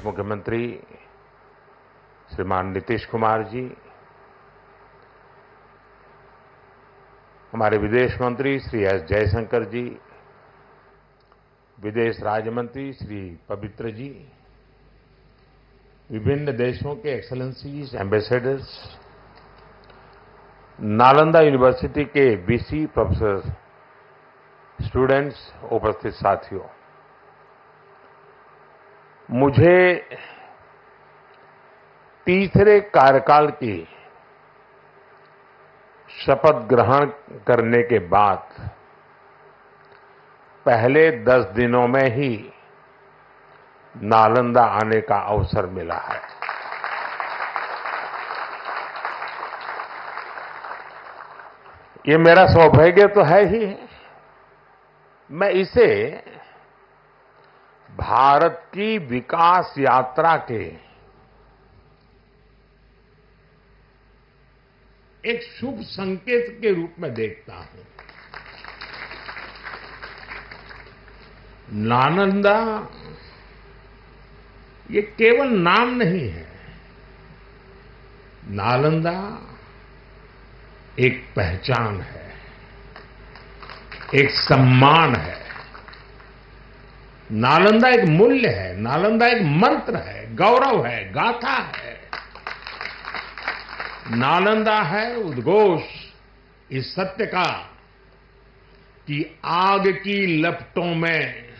मुख्यमंत्री श्रीमान नीतीश कुमार जी, हमारे विदेश मंत्री श्री एस जयशंकर जी, विदेश राज्य मंत्री श्री पवित्र जी, विभिन्न देशों के एक्सेलेंसीज, एम्बेसडर्स, नालंदा यूनिवर्सिटी के वीसी, प्रोफेसर, स्टूडेंट्स, उपस्थित साथियों, मुझे तीसरे कार्यकाल की शपथ ग्रहण करने के बाद पहले 10 दिनों में ही नालंदा आने का अवसर मिला है। ये मेरा सौभाग्य तो है ही। मैं इसे भारत की विकास यात्रा के एक शुभ संकेत के रूप में देखता हूं। नालंदा ये केवल नाम नहीं है। नालंदा एक पहचान है, एक सम्मान है। नालंदा एक मूल्य है, नालंदा एक मंत्र है, गौरव है, गाथा है। नालंदा है उद्घोष इस सत्य का कि आग की लपटों में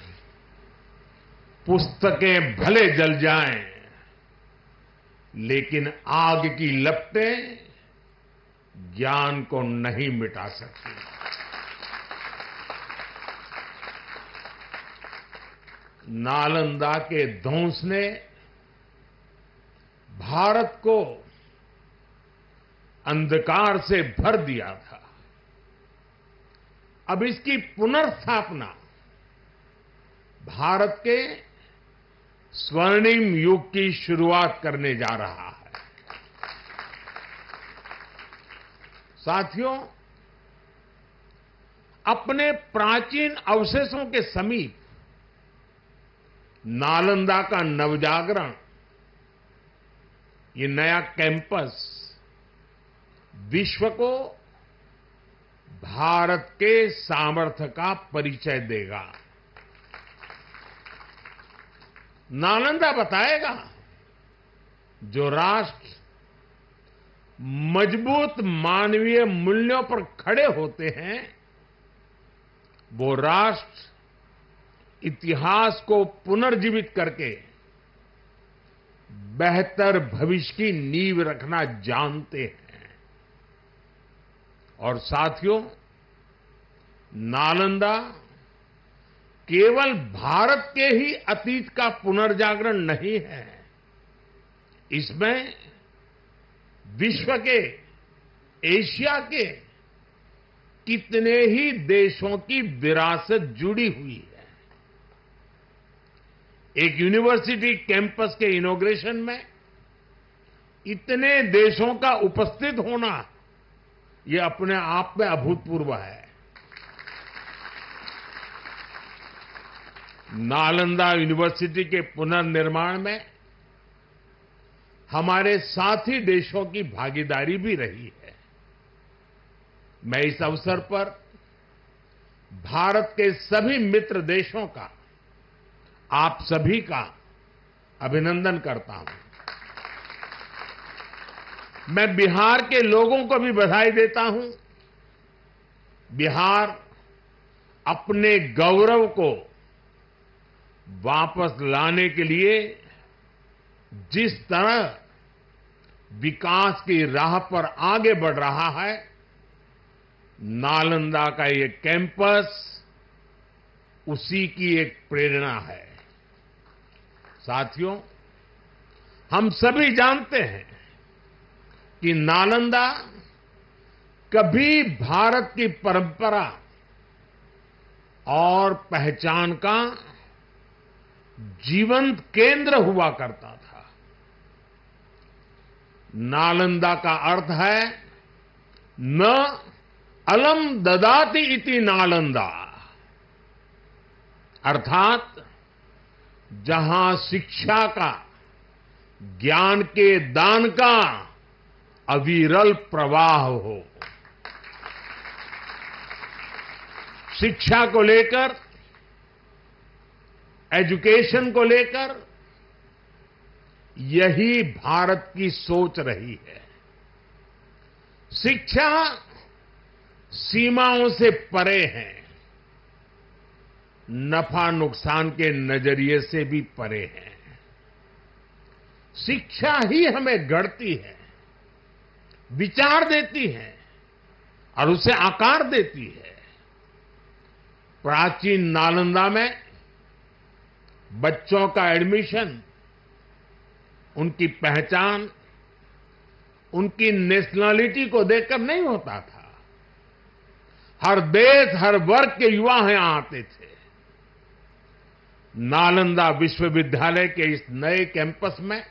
पुस्तकें भले जल जाएं, लेकिन आग की लपटें ज्ञान को नहीं मिटा सकती। नालंदा के ध्वंस ने भारत को अंधकार से भर दिया था। अब इसकी पुनर्स्थापना भारत के स्वर्णिम युग की शुरुआत करने जा रहा है। साथियों, अपने प्राचीन अवशेषों के समीप नालंदा का नवजागरण, ये नया कैंपस विश्व को भारत के सामर्थ्य का परिचय देगा। नालंदा बताएगा, जो राष्ट्र मजबूत मानवीय मूल्यों पर खड़े होते हैं, वो राष्ट्र इतिहास को पुनर्जीवित करके बेहतर भविष्य की नींव रखना जानते हैं। और साथियों, नालंदा केवल भारत के ही अतीत का पुनर्जागरण नहीं है, इसमें विश्व के, एशिया के कितने ही देशों की विरासत जुड़ी हुई है। एक यूनिवर्सिटी कैंपस के इनॉग्रेशन में इतने देशों का उपस्थित होना, ये अपने आप में अभूतपूर्व है। नालंदा यूनिवर्सिटी के पुनर्निर्माण में हमारे साथी देशों की भागीदारी भी रही है। मैं इस अवसर पर भारत के सभी मित्र देशों का, आप सभी का अभिनंदन करता हूं। मैं बिहार के लोगों को भी बधाई देता हूं। बिहार अपने गौरव को वापस लाने के लिए जिस तरह विकास की राह पर आगे बढ़ रहा है, नालंदा का ये कैंपस उसी की एक प्रेरणा है। साथियों, हम सभी जानते हैं कि नालंदा कभी भारत की परंपरा और पहचान का जीवंत केंद्र हुआ करता था। नालंदा का अर्थ है न अलम ददाति इति नालंदा, अर्थात जहां शिक्षा का ज्ञान के दान का अविरल प्रवाह हो। शिक्षा को लेकर, एजुकेशन को लेकर यही भारत की सोच रही है। शिक्षा सीमाओं से परे है, नफा नुकसान के नजरिए से भी परे है। शिक्षा ही हमें गढ़ती है, विचार देती है और उसे आकार देती है। प्राचीन नालंदा में बच्चों का एडमिशन, उनकी पहचान, उनकी नेशनलिटी को देखकर नहीं होता था। हर देश, हर वर्ग के युवा यहां आते थे। नालंदा विश्वविद्यालय के इस नए कैंपस में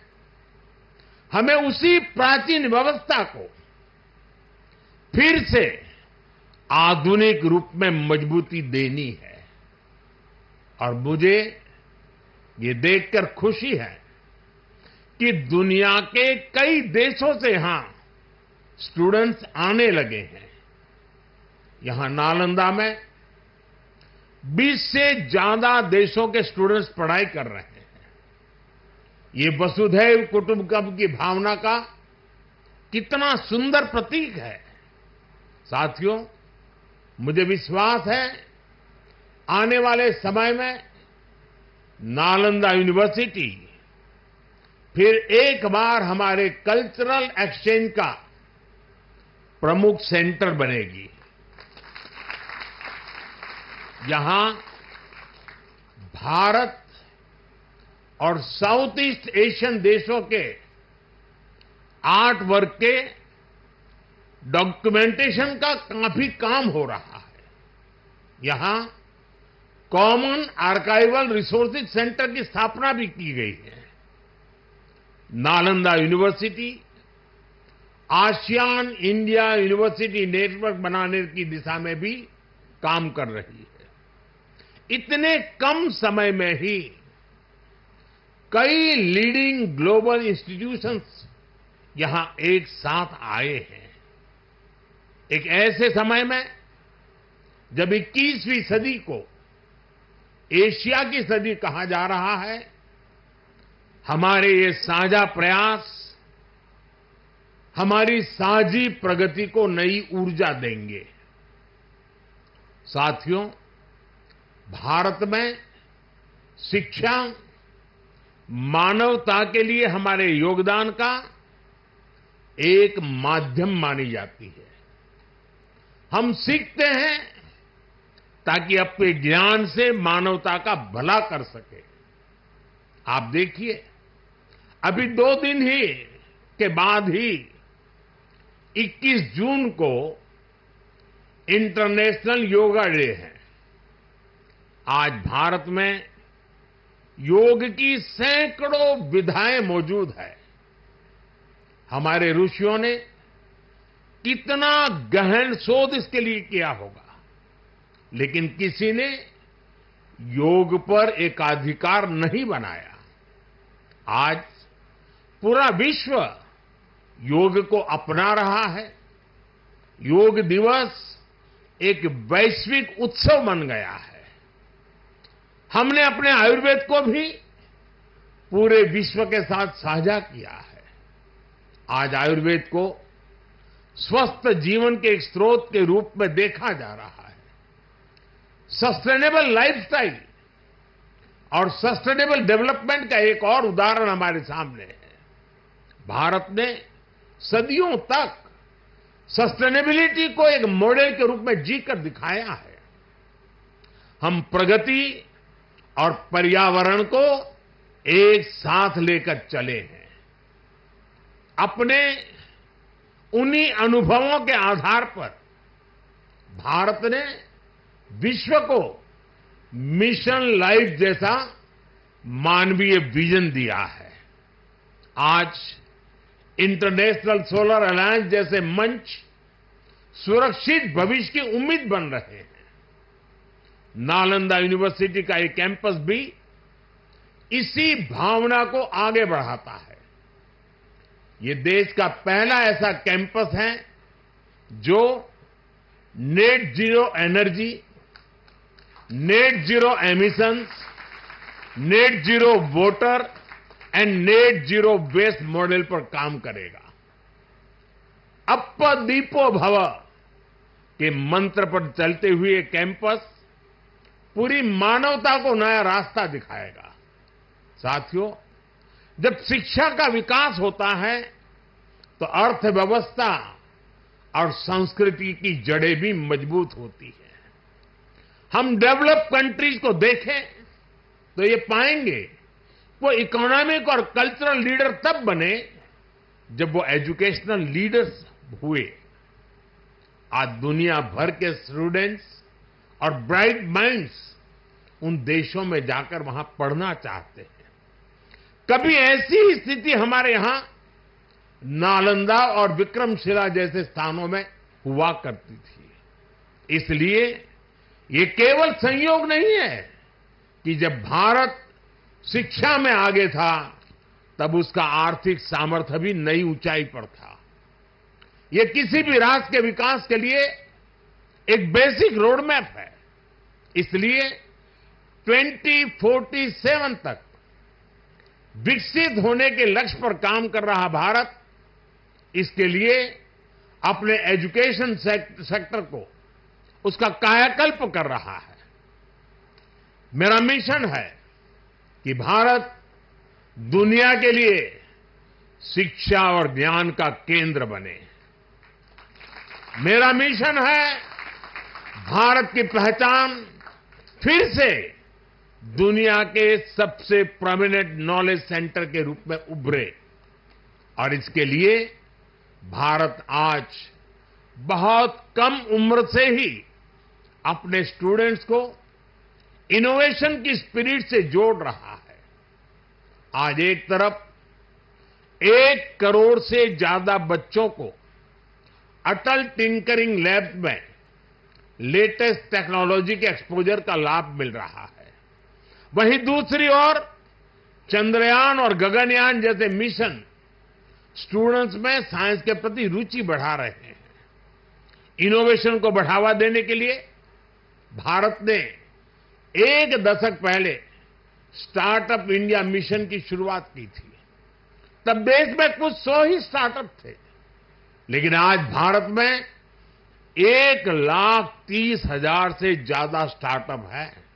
हमें उसी प्राचीन व्यवस्था को फिर से आधुनिक रूप में मजबूती देनी है। और मुझे ये देखकर खुशी है कि दुनिया के कई देशों से यहां स्टूडेंट्स आने लगे हैं। यहां नालंदा में 20 से ज्यादा देशों के स्टूडेंट्स पढ़ाई कर रहे हैं। ये वसुधैव कुटुंबकम की भावना का कितना सुंदर प्रतीक है। साथियों, मुझे विश्वास है आने वाले समय में नालंदा यूनिवर्सिटी फिर एक बार हमारे कल्चरल एक्सचेंज का प्रमुख सेंटर बनेगी। यहां भारत और साउथ ईस्ट एशियन देशों के आर्ट वर्क के डॉक्यूमेंटेशन का काफी काम हो रहा है। यहां कॉमन आर्काइवल रिसोर्सेज सेंटर की स्थापना भी की गई है। Nalanda university ASEAN India university network बनाने की दिशा में भी काम कर रही है। इतने कम समय में ही कई लीडिंग ग्लोबल इंस्टीट्यूशंस यहां एक साथ आए हैं। एक ऐसे समय में जब 21वीं सदी को एशिया की सदी कहा जा रहा है, हमारे ये साझा प्रयास हमारी साझी प्रगति को नई ऊर्जा देंगे। साथियों, भारत में शिक्षा मानवता के लिए हमारे योगदान का एक माध्यम मानी जाती है। हम सीखते हैं ताकि अपने ज्ञान से मानवता का भला कर सके। आप देखिए, अभी 2 दिन ही के बाद ही 21 जून को इंटरनेशनल योगा डे है। आज भारत में योग की सैकड़ों विधाएं मौजूद है। हमारे ऋषियों ने कितना गहन शोध इसके लिए किया होगा, लेकिन किसी ने योग पर एकाधिकार नहीं बनाया। आज पूरा विश्व योग को अपना रहा है। योग दिवस एक वैश्विक उत्सव बन गया है। हमने अपने आयुर्वेद को भी पूरे विश्व के साथ साझा किया है। आज आयुर्वेद को स्वस्थ जीवन के एक स्रोत के रूप में देखा जा रहा है। सस्टेनेबल लाइफस्टाइल और सस्टेनेबल डेवलपमेंट का एक और उदाहरण हमारे सामने है। भारत ने सदियों तक सस्टेनेबिलिटी को एक मॉडल के रूप में जीकर दिखाया है। हम प्रगति और पर्यावरण को एक साथ लेकर चले हैं। अपने उन्हीं अनुभवों के आधार पर भारत ने विश्व को मिशन लाइफ जैसा मानवीय विजन दिया है। आज इंटरनेशनल सोलर अलायंस जैसे मंच सुरक्षित भविष्य की उम्मीद बन रहे हैं। नालंदा यूनिवर्सिटी का ये कैंपस भी इसी भावना को आगे बढ़ाता है। ये देश का पहला ऐसा कैंपस है जो net zero energy, net zero emissions, net zero water and net zero waste model पर काम करेगा। अप्प दीपो भव के मंत्र पर चलते हुए ये कैंपस पूरी मानवता को नया रास्ता दिखाएगा। साथियों, जब शिक्षा का विकास होता है तो अर्थव्यवस्था और संस्कृति की जड़ें भी मजबूत होती है। हम डेवलप कंट्रीज को देखें तो ये पाएंगे वो इकोनॉमिक और कल्चरल लीडर तब बने जब वो एजुकेशनल लीडर्स हुए। आज दुनिया भर के स्टूडेंट्स और ब्राइट माइंड्स उन देशों में जाकर वहां पढ़ना चाहते हैं। कभी ऐसी स्थिति हमारे यहां नालंदा और विक्रमशिला जैसे स्थानों में हुआ करती थी। इसलिए ये केवल संयोग नहीं है कि जब भारत शिक्षा में आगे था तब उसका आर्थिक सामर्थ्य भी नई ऊंचाई पर था। ये किसी भी राष्ट्र के विकास के लिए एक बेसिक रोड मैप है। इसलिए 2047 तक विकसित होने के लक्ष्य पर काम कर रहा भारत इसके लिए अपने एजुकेशन सेक्टर को उसका कायाकल्प कर रहा है। मेरा मिशन है कि भारत दुनिया के लिए शिक्षा और ज्ञान का केंद्र बने। मेरा मिशन है भारत की पहचान फिर से दुनिया के सबसे प्रोमिनेंट नॉलेज सेंटर के रूप में उभरे। और इसके लिए भारत आज बहुत कम उम्र से ही अपने स्टूडेंट्स को इनोवेशन की स्पिरिट से जोड़ रहा है। आज एक तरफ 1 करोड़ से ज्यादा बच्चों को अटल टिंकरिंग लैब में लेटेस्ट टेक्नोलॉजी के एक्सपोजर का लाभ मिल रहा है, वहीं दूसरी ओर चंद्रयान और गगनयान जैसे मिशन स्टूडेंट्स में साइंस के प्रति रुचि बढ़ा रहे हैं। इनोवेशन को बढ़ावा देने के लिए भारत ने 1 दशक पहले स्टार्टअप इंडिया मिशन की शुरुआत की थी। तब देश में कुछ 100 ही स्टार्टअप थे, लेकिन आज भारत में 1,30,000 से ज्यादा स्टार्टअप है।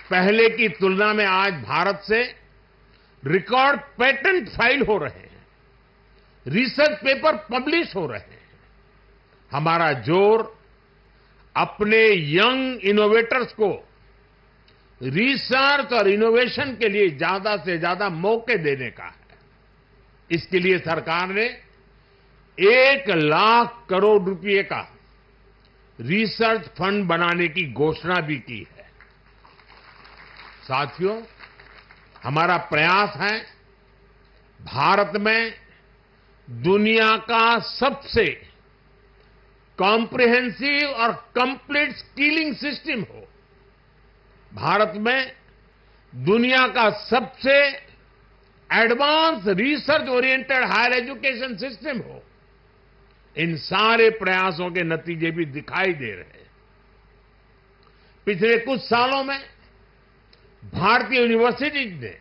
पहले की तुलना में आज भारत से रिकॉर्ड पेटेंट फाइल हो रहे हैं, रिसर्च पेपर पब्लिश हो रहे हैं। हमारा जोर अपने यंग इनोवेटर्स को रिसर्च और इनोवेशन के लिए ज्यादा से ज्यादा मौके देने का है। इसके लिए सरकार ने 1 लाख करोड़ रुपए का रिसर्च फंड बनाने की घोषणा भी की है। साथियों, हमारा प्रयास है भारत में दुनिया का सबसे कॉम्प्रिहेंसिव और कंप्लीट स्किलिंग सिस्टम हो। भारत में दुनिया का सबसे advance research oriented higher education system हो। इन सारे प्रयासों के नतीजे भी दिखाई दे रहे हैं। पिछले कुछ सालों में भारतीय यूनिवर्सिटीज ने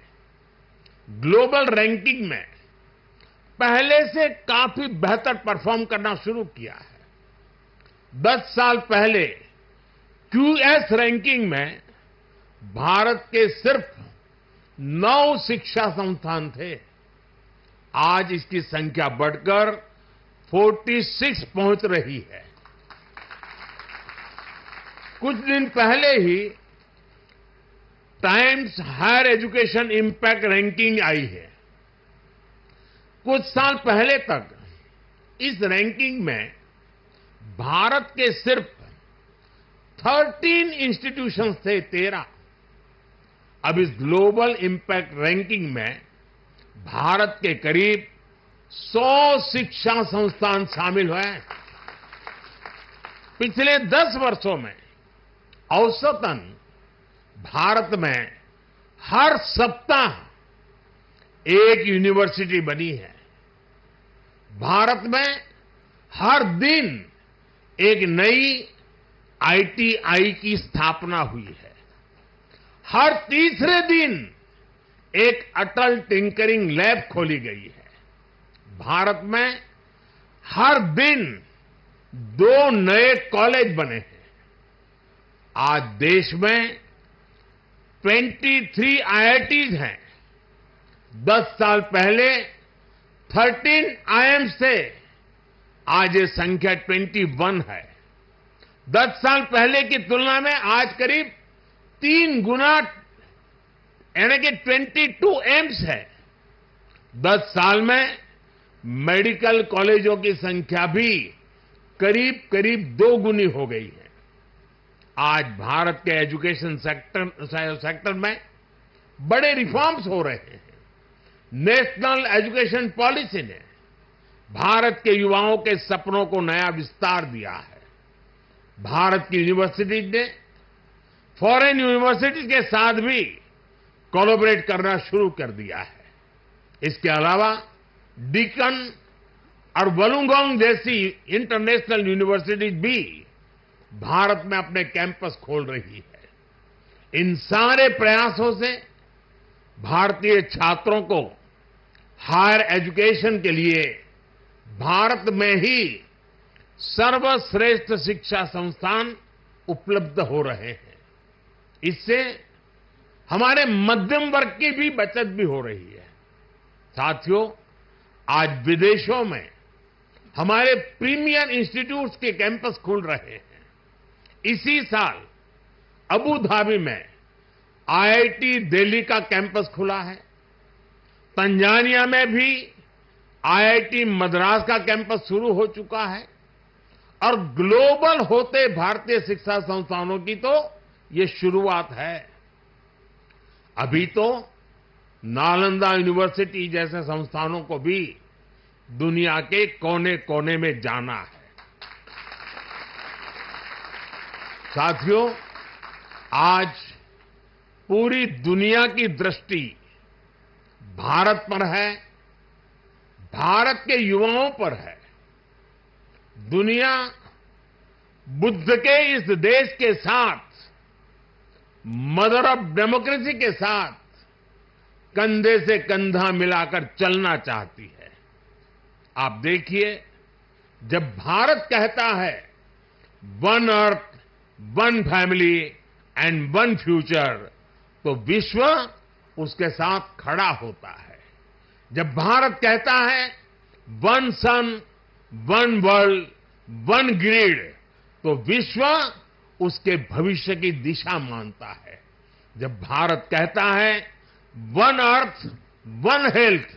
ग्लोबल रैंकिंग में पहले से काफी बेहतर परफॉर्म करना शुरू किया है। 10 साल पहले क्यूएस रैंकिंग में भारत के सिर्फ 9 शिक्षा संस्थान थे। आज इसकी संख्या बढ़कर 46 पहुंच रही है। कुछ दिन पहले ही Times Higher Education Impact ranking आई है। कुछ साल पहले तक इस रैंकिंग में भारत के सिर्फ 13 इंस्टीट्यूशंस थे, 13। अब इस ग्लोबल इंपैक्ट रैंकिंग में भारत के करीब 100 शिक्षा संस्थान शामिल हुए। पिछले 10 वर्षों में औसतन भारत में हर सप्ताह एक यूनिवर्सिटी बनी है। भारत में हर दिन एक नई आईटीआई की स्थापना हुई है। हर तीसरे दिन एक अटल टिंकरिंग लैब खोली गई है। भारत में हर दिन 2 नए कॉलेज बने हैं। आज देश में 23 आईआईटीज हैं। 10 साल पहले 13 आईआईएम्स थे। आज ये संख्या 21 है। 10 साल पहले की तुलना में आज करीब 3 गुना यानी कि 22 एम्स है। 10 साल में मेडिकल कॉलेजों की संख्या भी करीब करीब 2 गुनी हो गई है। आज भारत के एजुकेशन सेक्टर में बड़े रिफॉर्म्स हो रहे हैं। नेशनल एजुकेशन पॉलिसी ने भारत के युवाओं के सपनों को नया विस्तार दिया है। भारत की यूनिवर्सिटीज ने फॉरेन यूनिवर्सिटीज के साथ भी कोलैबोरेट करना शुरू कर दिया है। इसके अलावा डीकन और वुलुंगोंग जैसी इंटरनेशनल यूनिवर्सिटीज भी भारत में अपने कैंपस खोल रही है। इन सारे प्रयासों से भारतीय छात्रों को हायर एजुकेशन के लिए भारत में ही सर्वश्रेष्ठ शिक्षा संस्थान उपलब्ध हो रहे हैं। इससे हमारे मध्यम वर्ग की भी बचत भी हो रही है। साथियों, आज विदेशों में हमारे प्रीमियर इंस्टीट्यूट्स के कैंपस खुल रहे हैं। इसी साल अबू धाबी में आईआईटी दिल्ली का कैंपस खुला है। तंजानिया में भी आईआईटी मद्रास का कैंपस शुरू हो चुका है। और ग्लोबल होते भारतीय शिक्षा संस्थानों की तो ये शुरुआत है। अभी तो नालंदा यूनिवर्सिटी जैसे संस्थानों को भी दुनिया के कोने कोने में जाना है। साथियों, आज पूरी दुनिया की दृष्टि भारत पर है, भारत के युवाओं पर है। दुनिया बुद्ध के इस देश के साथ, मदर ऑफ डेमोक्रेसी के साथ कंधे से कंधा मिलाकर चलना चाहती है। आप देखिए, जब भारत कहता है one earth, one family and one future, तो विश्व उसके साथ खड़ा होता है। जब भारत कहता है वन सन, वन वर्ल्ड, वन ग्रिड, तो विश्व उसके भविष्य की दिशा मानता है। जब भारत कहता है वन अर्थ, वन हेल्थ,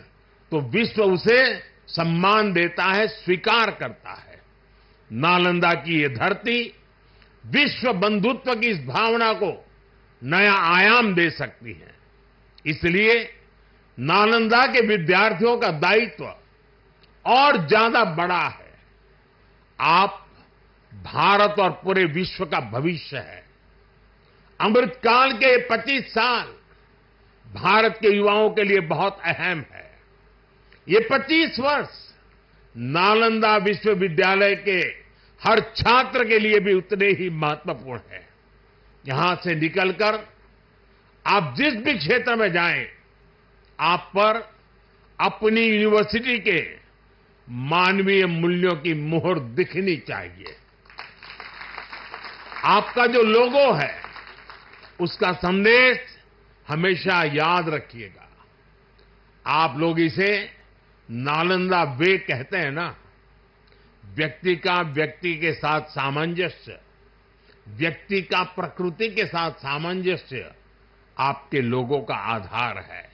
तो विश्व उसे सम्मान देता है, स्वीकार करता है। नालंदा की ये धरती विश्व बंधुत्व की इस भावना को नया आयाम दे सकती है। इसलिए नालंदा के विद्यार्थियों का दायित्व और ज्यादा बड़ा है। आप भारत और पूरे विश्व का भविष्य है। अमृतकाल के 25 साल भारत के युवाओं के लिए बहुत अहम है। ये 25 वर्ष नालंदा विश्वविद्यालय के हर छात्र के लिए भी उतने ही महत्वपूर्ण है। यहां से निकलकर आप जिस भी क्षेत्र में जाएं, आप पर अपनी यूनिवर्सिटी के मानवीय मूल्यों की मुहर दिखनी चाहिए। आपका जो लोगो है, उसका संदेश हमेशा याद रखिएगा। आप लोग इसे नालंदा वे कहते हैं ना। व्यक्ति का व्यक्ति के साथ सामंजस्य, व्यक्ति का प्रकृति के साथ सामंजस्य आपके लोगों का आधार है।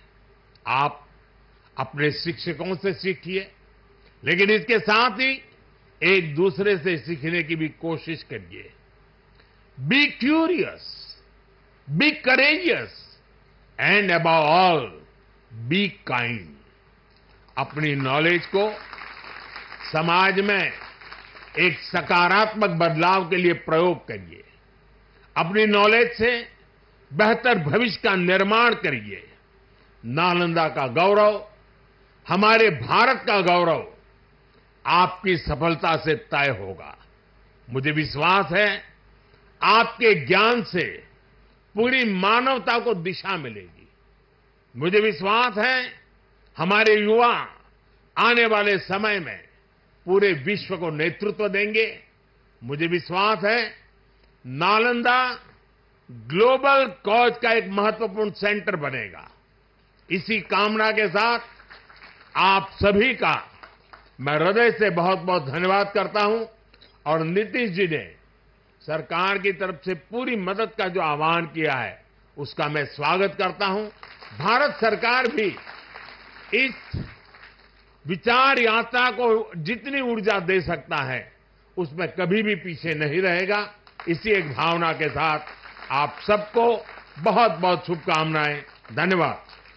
आप अपने शिक्षकों से सीखिए, लेकिन इसके साथ ही एक दूसरे से सीखने की भी कोशिश करिए। Be curious, be courageous and above all be kind. अपनी नॉलेज को समाज में एक सकारात्मक बदलाव के लिए प्रयोग करिए। अपनी नॉलेज से बेहतर भविष्य का निर्माण करिए। नालंदा का गौरव, हमारे भारत का गौरव आपकी सफलता से तय होगा। मुझे विश्वास है आपके ज्ञान से पूरी मानवता को दिशा मिलेगी। मुझे विश्वास है हमारे युवा आने वाले समय में पूरे विश्व को नेतृत्व देंगे। मुझे विश्वास है नालंदा ग्लोबल कॉज का एक महत्वपूर्ण सेंटर बनेगा। इसी कामना के साथ आप सभी का मैं हृदय से बहुत बहुत धन्यवाद करता हूं और नीतीश जी ने सरकार की तरफ से पूरी मदद का जो आह्वान किया है उसका मैं स्वागत करता हूं। भारत सरकार भी इस विचार यात्रा को जितनी ऊर्जा दे सकता है उसमें कभी भी पीछे नहीं रहेगा। इसी एक भावना के साथ आप सबको बहुत बहुत शुभकामनाएं। धन्यवाद।